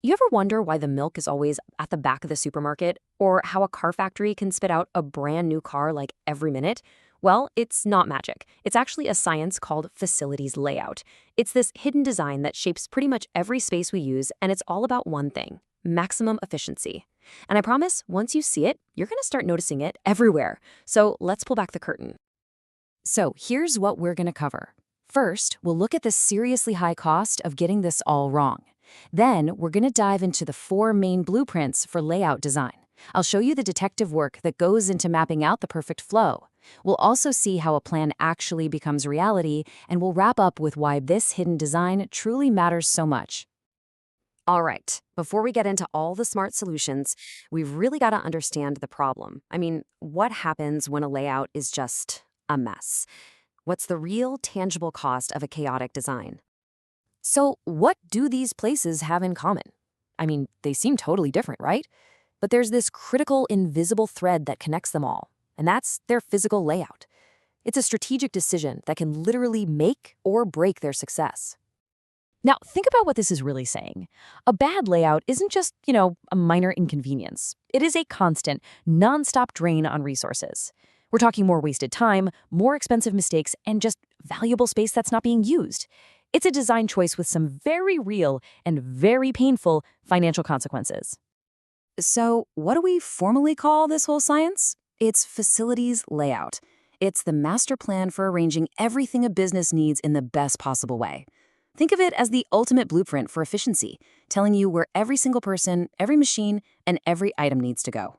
You ever wonder why the milk is always at the back of the supermarket, or how a car factory can spit out a brand new car like every minute? Well, it's not magic. It's actually a science called facilities layout. It's this hidden design that shapes pretty much every space we use, and it's all about one thing: maximum efficiency. And I promise, once you see it, you're going to start noticing it everywhere. So let's pull back the curtain. So here's what we're going to cover. First, we'll look at the seriously high cost of getting this all wrong. Then, we're going to dive into the four main blueprints for layout design. I'll show you the detective work that goes into mapping out the perfect flow. We'll also see how a plan actually becomes reality, and we'll wrap up with why this hidden design truly matters so much. All right, before we get into all the smart solutions, we've really got to understand the problem. I mean, what happens when a layout is just a mess? What's the real tangible cost of a chaotic design? So, what do these places have in common? I mean, they seem totally different, right? But there's this critical invisible thread that connects them all, and that's their physical layout. It's a strategic decision that can literally make or break their success. Now, think about what this is really saying. A bad layout isn't just, a minor inconvenience. It is a constant, nonstop drain on resources. We're talking more wasted time, more expensive mistakes, and just valuable space that's not being used. It's a design choice with some very real and very painful financial consequences. So, what do we formally call this whole science? It's facilities layout. It's the master plan for arranging everything a business needs in the best possible way. Think of it as the ultimate blueprint for efficiency, telling you where every single person, every machine, and every item needs to go.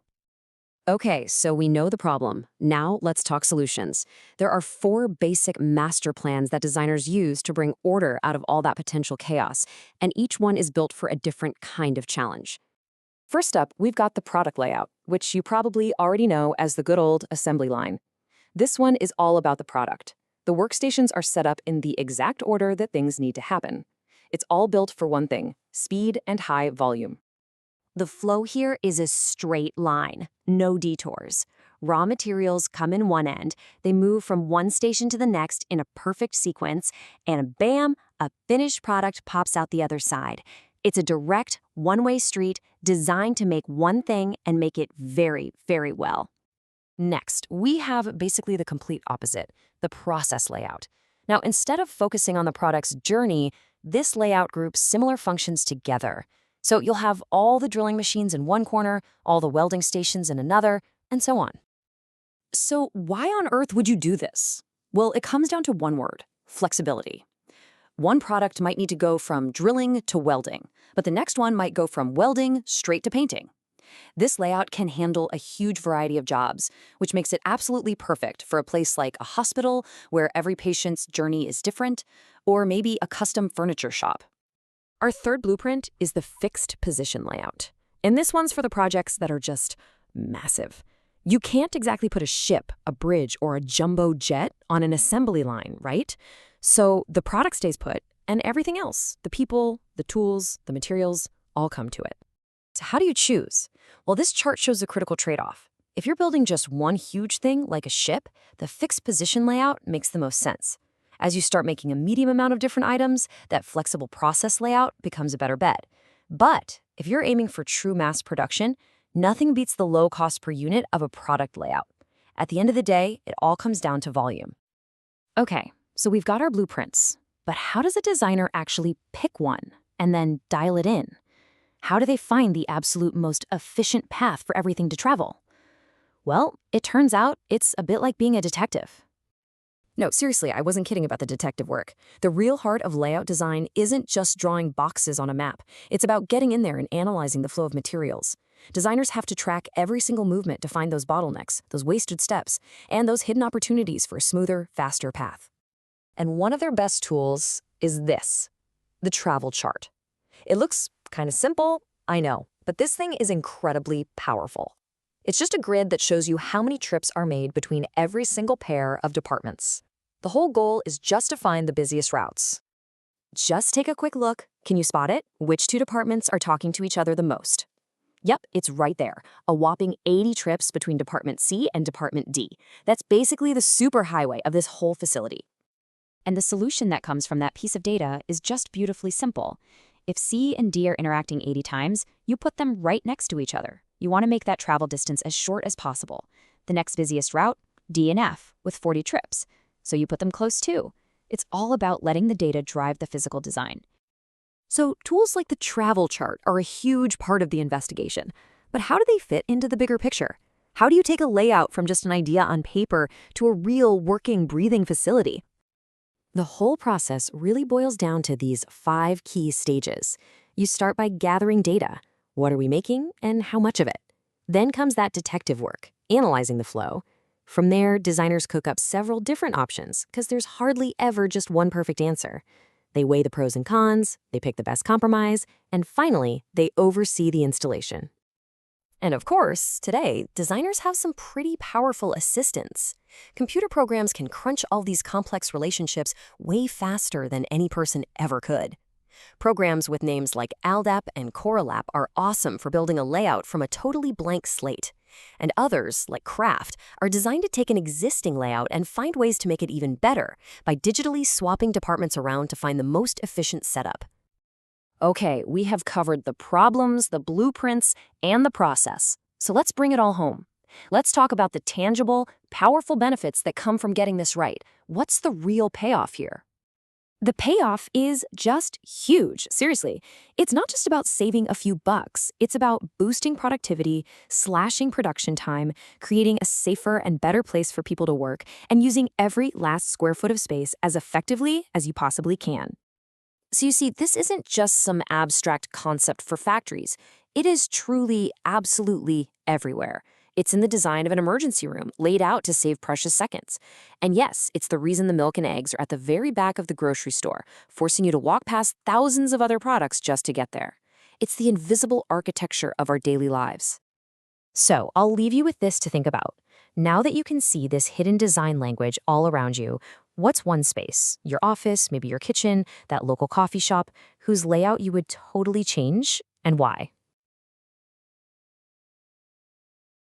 Okay, so we know the problem. Now let's talk solutions. There are four basic master plans that designers use to bring order out of all that potential chaos, and each one is built for a different kind of challenge. First up, we've got the product layout, which you probably already know as the good old assembly line. This one is all about the product. The workstations are set up in the exact order that things need to happen. It's all built for one thing: speed and high volume. The flow here is a straight line, no detours. Raw materials come in one end, they move from one station to the next in a perfect sequence, and bam, a finished product pops out the other side. It's a direct, one-way street designed to make one thing and make it very, very well. Next, we have basically the complete opposite, the process layout. Now, instead of focusing on the product's journey, this layout groups similar functions together. So you'll have all the drilling machines in one corner, all the welding stations in another, and so on. So why on earth would you do this? Well, it comes down to one word: flexibility. One product might need to go from drilling to welding, but the next one might go from welding straight to painting. This layout can handle a huge variety of jobs, which makes it absolutely perfect for a place like a hospital where every patient's journey is different, or maybe a custom furniture shop. Our third blueprint is the fixed position layout. And this one's for the projects that are just massive. You can't exactly put a ship, a bridge, or a jumbo jet on an assembly line, right? So the product stays put, and everything else, the people, the tools, the materials, all come to it. So how do you choose? Well, this chart shows a critical trade-off. If you're building just one huge thing, like a ship, the fixed position layout makes the most sense. As you start making a medium amount of different items, that flexible process layout becomes a better bet. But if you're aiming for true mass production, nothing beats the low cost per unit of a product layout. At the end of the day, it all comes down to volume. Okay, so we've got our blueprints, but how does a designer actually pick one and then dial it in? How do they find the absolute most efficient path for everything to travel? Well, it turns out it's a bit like being a detective. No, seriously, I wasn't kidding about the detective work. The real heart of layout design isn't just drawing boxes on a map. It's about getting in there and analyzing the flow of materials. Designers have to track every single movement to find those bottlenecks, those wasted steps, and those hidden opportunities for a smoother, faster path. And one of their best tools is this: the travel chart. It looks kind of simple, I know, but this thing is incredibly powerful. It's just a grid that shows you how many trips are made between every single pair of departments. The whole goal is just to find the busiest routes. Just take a quick look. Can you spot it? Which two departments are talking to each other the most? Yep, it's right there. A whopping 80 trips between Department C and Department D. That's basically the superhighway of this whole facility. And the solution that comes from that piece of data is just beautifully simple. If C and D are interacting 80 times, you put them right next to each other. You want to make that travel distance as short as possible. The next busiest route, D and F, with 40 trips. So you put them close too. It's all about letting the data drive the physical design. So tools like the travel chart are a huge part of the investigation. But how do they fit into the bigger picture? How do you take a layout from just an idea on paper to a real working, breathing facility? The whole process really boils down to these 5 key stages. You start by gathering data. What are we making and how much of it? Then comes that detective work, analyzing the flow. From there, designers cook up several different options because there's hardly ever just one perfect answer. They weigh the pros and cons, they pick the best compromise, and finally, they oversee the installation. And of course, today, designers have some pretty powerful assistants. Computer programs can crunch all these complex relationships way faster than any person ever could. Programs with names like ALDAP and Corelap are awesome for building a layout from a totally blank slate. And others, like Craft, are designed to take an existing layout and find ways to make it even better by digitally swapping departments around to find the most efficient setup. Okay, we have covered the problems, the blueprints, and the process. So let's bring it all home. Let's talk about the tangible, powerful benefits that come from getting this right. What's the real payoff here? The payoff is just huge. Seriously, it's not just about saving a few bucks. It's about boosting productivity, slashing production time, creating a safer and better place for people to work, and using every last square foot of space as effectively as you possibly can. So you see, this isn't just some abstract concept for factories. It is truly, absolutely everywhere. It's in the design of an emergency room, laid out to save precious seconds. And yes, it's the reason the milk and eggs are at the very back of the grocery store, forcing you to walk past thousands of other products just to get there. It's the invisible architecture of our daily lives. So I'll leave you with this to think about. Now that you can see this hidden design language all around you, what's one space, your office, maybe your kitchen, that local coffee shop, whose layout you would totally change, and why?